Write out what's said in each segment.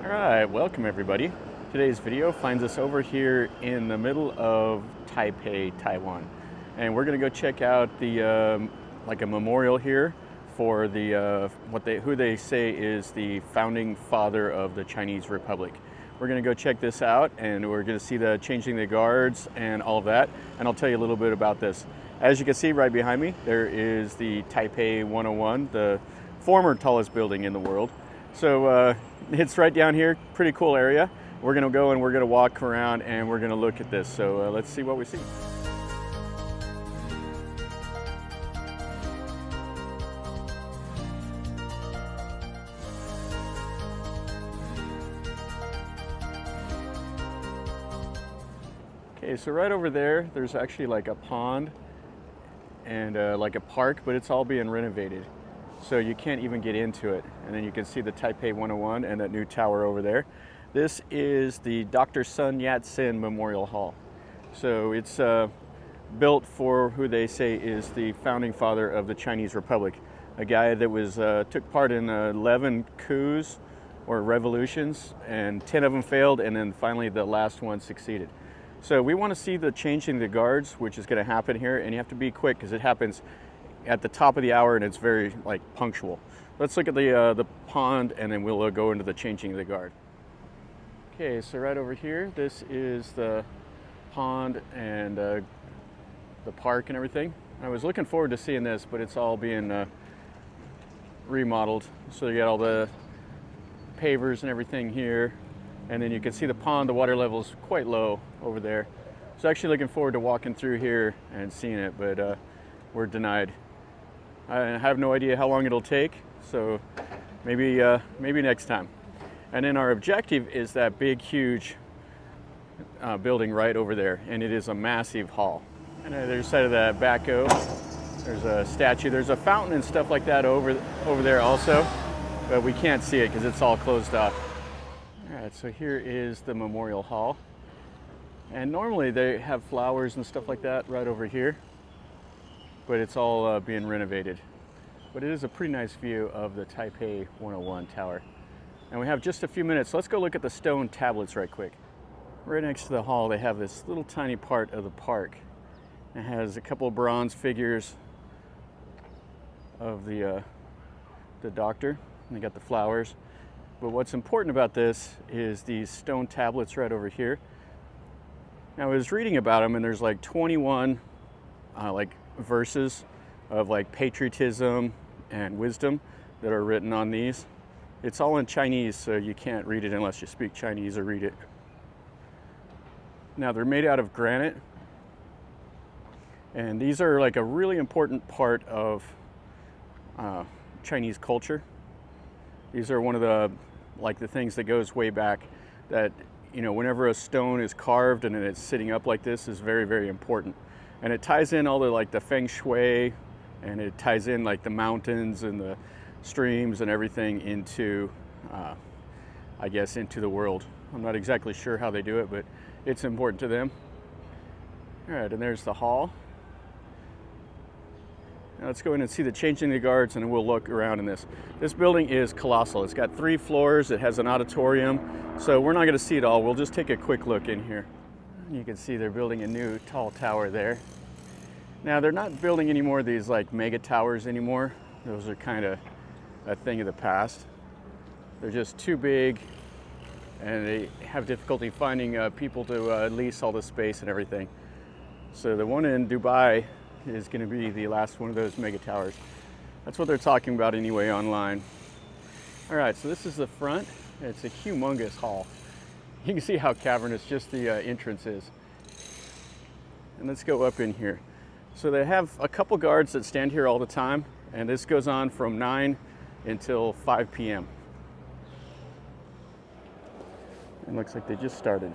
All right, welcome everybody. Today's video finds us over here in the middle of Taipei, Taiwan. And we're gonna go check out the, like a memorial here for the, who they say is the founding father of the Chinese Republic. We're gonna go check this out and we're gonna see the changing the guards and all of that. And I'll tell you a little bit about this. As you can see right behind me, there is the Taipei 101, the former tallest building in the world. So it's right down here, pretty cool area. We're gonna go and we're gonna walk around and we're gonna look at this. So let's see what we see. Okay, so right over there, there's actually like a pond and like a park, but it's all being renovated. So you can't even get into it. And then you can see the Taipei 101 and that new tower over there. This is the Dr. Sun Yat-Sen Memorial Hall. So it's built for who they say is the founding father of the Chinese Republic. A guy that was took part in 11 coups or revolutions, and 10 of them failed, and then finally the last one succeeded. So we want to see the changing the guards, which is going to happen here, and you have to be quick because it happens at the top of the hour and it's very like punctual. Let's look at the pond and then we'll go into the changing of the guard. Okay, so right over here, this is the pond and the park and everything. I was looking forward to seeing this, but it's all being remodeled. So you got all the pavers and everything here. And then you can see the pond, the water level is quite low over there. So actually looking forward to walking through here and seeing it, but we're denied. I have no idea how long it'll take, so maybe next time. And then our objective is that big, huge building right over there, and it is a massive hall. And on the other side of that backhoe, there's a statue. There's a fountain and stuff like that over there also, but we can't see it because it's all closed off. All right, so here is the Memorial Hall. And normally they have flowers and stuff like that right over here, but it's all being renovated. But it is a pretty nice view of the Taipei 101 tower. And we have just a few minutes. Let's go look at the stone tablets right quick. Right next to the hall, they have this little tiny part of the park. It has a couple of bronze figures of the doctor, and they got the flowers. But what's important about this is these stone tablets right over here. Now I was reading about them, and there's like 21 like verses of like patriotism and wisdom that are written on these. It's all in Chinese, so you can't read it unless you speak Chinese or read it. Now they're made out of granite, and these are like a really important part of Chinese culture. These are one of the things that goes way back, that whenever a stone is carved and it's sitting up like this is very, very important. And it ties in all the feng shui, and it ties in like the mountains and the streams and everything into, I guess, into the world. I'm not exactly sure how they do it, but it's important to them. All right, and there's the hall. Now let's go in and see the changing the guards, and then we'll look around in this. This building is colossal. It's got 3 floors. It has an auditorium. So we're not going to see it all. We'll just take a quick look in here. You can see they're building a new tall tower there. Now they're not building any more of these like mega towers anymore. Those are kind of a thing of the past. They're just too big, and they have difficulty finding people to lease all the space and everything. So the one in Dubai is going to be the last one of those mega towers. That's what they're talking about anyway online. All right, so this is the front. It's a humongous hall. You can see how cavernous just the entrance is. And let's go up in here. So they have a couple guards that stand here all the time, and this goes on from 9 until 5 p.m. It looks like they just started.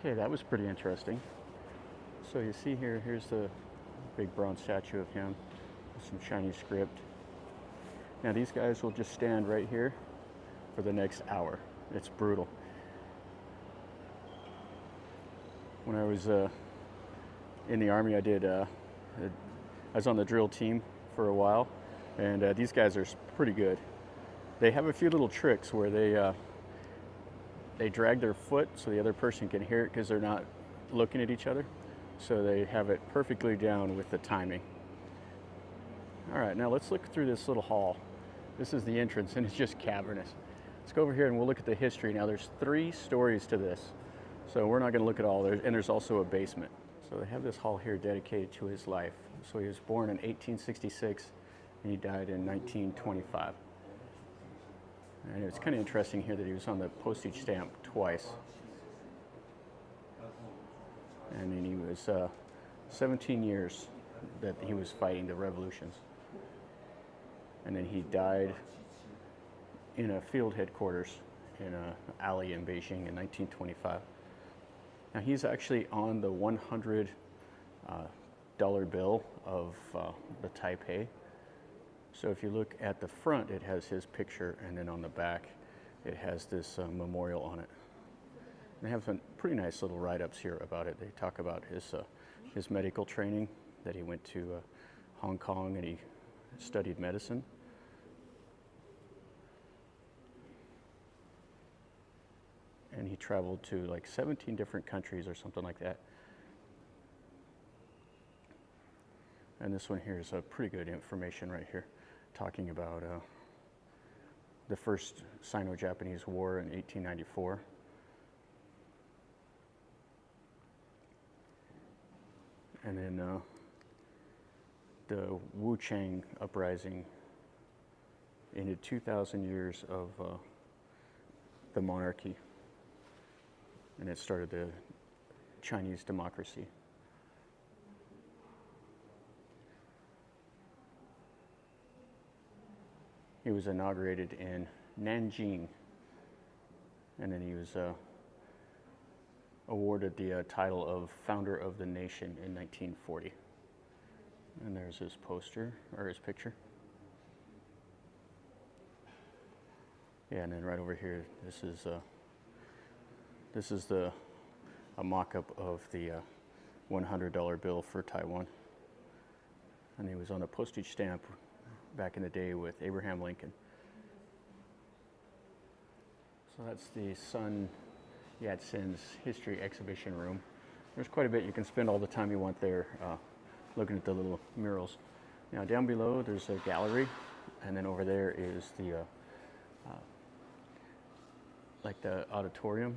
Okay, that was pretty interesting. So you see here, here's the big bronze statue of him with some Chinese script. Now these guys will just stand right here for the next hour. It's brutal. When I was in the Army, I was on the drill team for a while, and these guys are pretty good. They have a few little tricks where they drag their foot so the other person can hear it because they're not looking at each other. So they have it perfectly down with the timing. All right, now let's look through this little hall. This is the entrance, and it's just cavernous. Let's go over here and we'll look at the history. Now there's 3 stories to this, so we're not going to look at all. And there's also a basement. So they have this hall here dedicated to his life. So he was born in 1866 and he died in 1925. And it's kind of interesting here that he was on the postage stamp twice. And then he was 17 years that he was fighting the revolutions. And then he died in a field headquarters in an alley in Beijing in 1925. Now he's actually on the $100 bill of the Taipei. So if you look at the front, it has his picture, and then on the back, it has this memorial on it. And they have some pretty nice little write-ups here about it. They talk about his medical training, that he went to Hong Kong and he studied medicine. And he traveled to like 17 different countries or something like that. And this one here is a pretty good information right here, talking about the first Sino-Japanese War in 1894. And then the Wuchang uprising ended 2,000 years of the monarchy, and it started the Chinese democracy. He was inaugurated in Nanjing, and then he was awarded the title of Founder of the Nation in 1940. And there's his poster, or his picture. Yeah, and then right over here, this is a mock-up of the $100 bill for Taiwan. And he was on a postage stamp back in the day with Abraham Lincoln. So that's the Sun Yat-sen's history exhibition room. there's quite a bit you can spend all the time you want there looking at the little murals. Now down below there's a gallery, and then over there is the like the auditorium,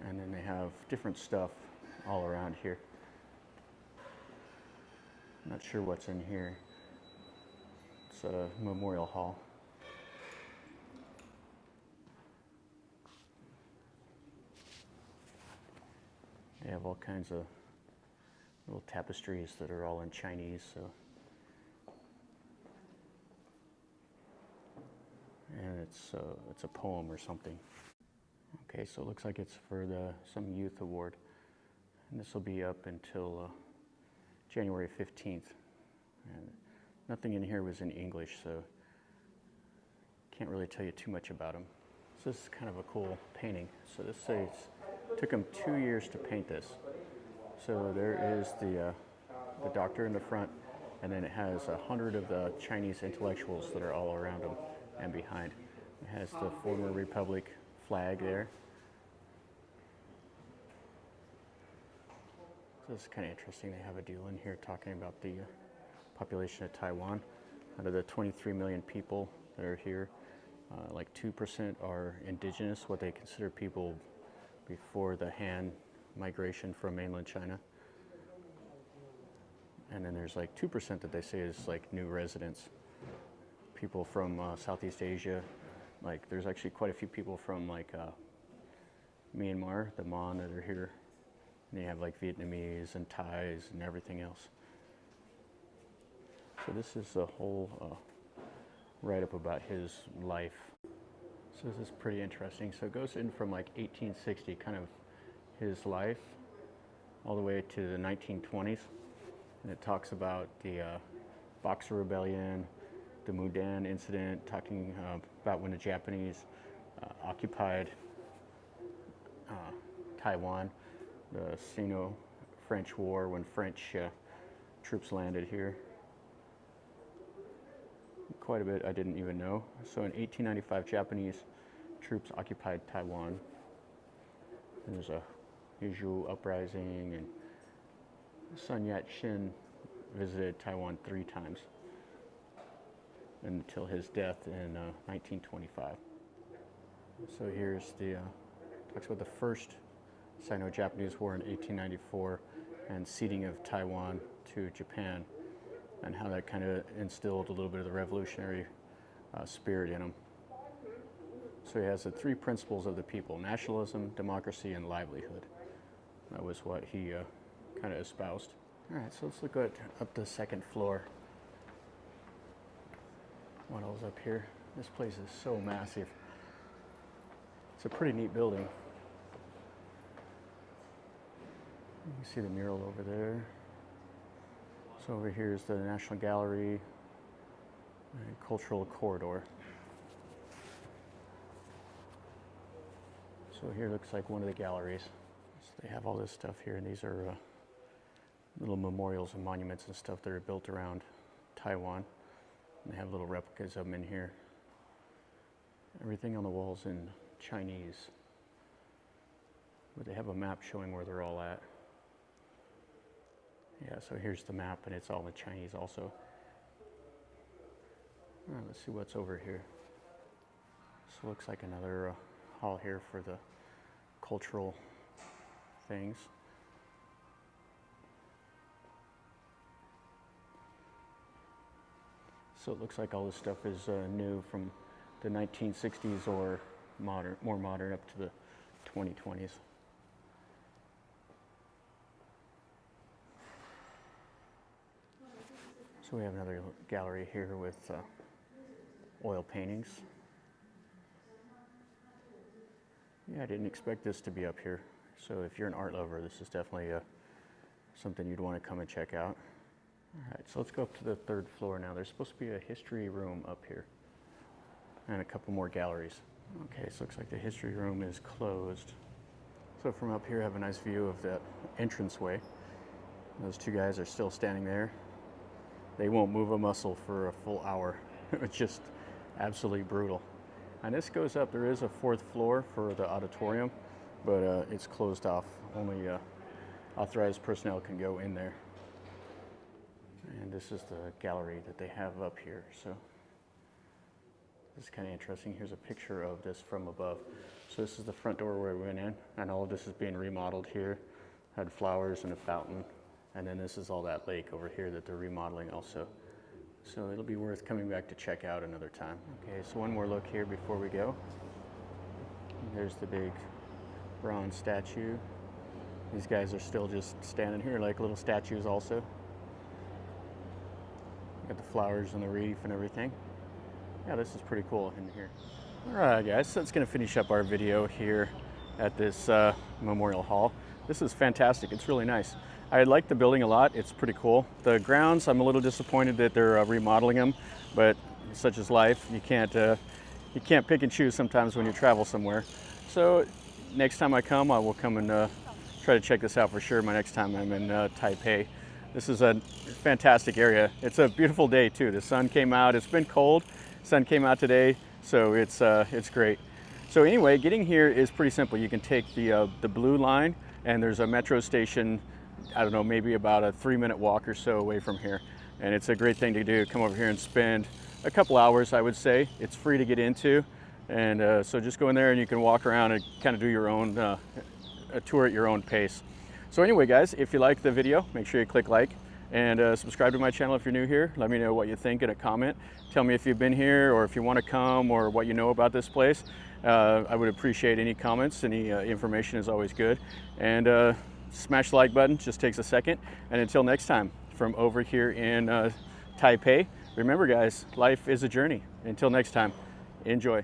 and then they have different stuff all around here. Not sure what's in here. It's a memorial hall. They have all kinds of little tapestries that are all in Chinese, so. And it's a poem or something. Okay, so it looks like it's for some youth award, and this will be up until January 15th. And nothing in here was in English, so can't really tell you too much about them. So this is kind of a cool painting. So this says it took them 2 years to paint this. So there is the doctor in the front, and then it has 100 of the Chinese intellectuals that are all around him and behind. It has the former republic flag there. So this is kind of interesting. They have a deal in here talking about the population of Taiwan. Out of the 23 million people that are here, like 2% are indigenous, what they consider people before the Han migration from mainland China. And then there's like 2% that they say is like new residents, people from Southeast Asia. Like there's actually quite a few people from like Myanmar, the Mon that are here. And you have like Vietnamese and Thais and everything else. So this is a whole write-up about his life. So this is pretty interesting. So it goes in from like 1860, kind of his life, all the way to the 1920s. And it talks about the Boxer Rebellion, the Mudan incident, talking about when the Japanese occupied Taiwan, the Sino-French War, when French troops landed here. Quite a bit I didn't even know. So in 1895, Japanese troops occupied Taiwan. And there's a Yuzhou uprising, and Sun Yat-Sen visited Taiwan 3 times until his death in 1925. So here's the, talks about the first Sino-Japanese War in 1894 and ceding of Taiwan to Japan, and how that kind of instilled a little bit of the revolutionary spirit in him. So he has the 3 principles of the people: nationalism, democracy, and livelihood. That was what he kind of espoused. All right, so let's look at up the 2nd floor. What else up here? This place is so massive. It's a pretty neat building. You can see the mural over there. So over here is the National Gallery and Cultural Corridor. So here looks like one of the galleries. So they have all this stuff here, and these are little memorials and monuments and stuff that are built around Taiwan. And they have little replicas of them in here. Everything on the walls in Chinese. But they have a map showing where they're all at. Yeah, so here's the map, and it's all in Chinese also. All right, let's see what's over here. So it looks like another hall here for the cultural things. So it looks like all this stuff is new from the 1960s or modern, more modern, up to the 2020s. So we have another gallery here with oil paintings. Yeah, I didn't expect this to be up here. So if you're an art lover, this is definitely something you'd want to come and check out. All right, so let's go up to the 3rd floor now. There's supposed to be a history room up here and a couple more galleries. Okay, so it looks like the history room is closed. So from up here, I have a nice view of the entranceway. Those 2 guys are still standing there. They won't move a muscle for a full hour. It's just absolutely brutal. And this goes up. There is a 4th floor for the auditorium, but it's closed off. Only authorized personnel can go in there. And this is the gallery that they have up here. So this is kind of interesting. Here's a picture of this from above. So this is the front door where we went in, and all of this is being remodeled here. Had flowers and a fountain, and then this is all that lake over here that they're remodeling also. So it'll be worth coming back to check out another time. Okay, so one more look here before we go. There's the big bronze statue. These guys are still just standing here like little statues also. Got the flowers and the reef and everything. Yeah, this is pretty cool in here. All right, guys, so that's gonna finish up our video here at this Memorial Hall. This is fantastic. It's really nice. I like the building a lot. It's pretty cool. The grounds, I'm a little disappointed that they're remodeling them, but such is life. You can't pick and choose sometimes when you travel somewhere. So next time I come, I will come and try to check this out for sure. My next time I'm in Taipei. This is a fantastic area. It's a beautiful day too. The sun came out. It's been cold. Sun came out today, so it's great. So anyway, getting here is pretty simple. You can take the blue line, and there's a metro station, I don't know, maybe about a 3-minute walk or so away from here. And it's a great thing to do. Come over here and spend a couple hours, I would say. It's free to get into. And so just go in there and you can walk around and kind of do your own, a tour at your own pace. So anyway, guys, if you like the video, make sure you click like and subscribe to my channel if you're new here. Let me know what you think in a comment. Tell me if you've been here or if you want to come or what you know about this place. I would appreciate any comments. Any information is always good. And smash the like button, just takes a second. And until next time, from over here in Taipei, remember guys, life is a journey. Until next time, enjoy.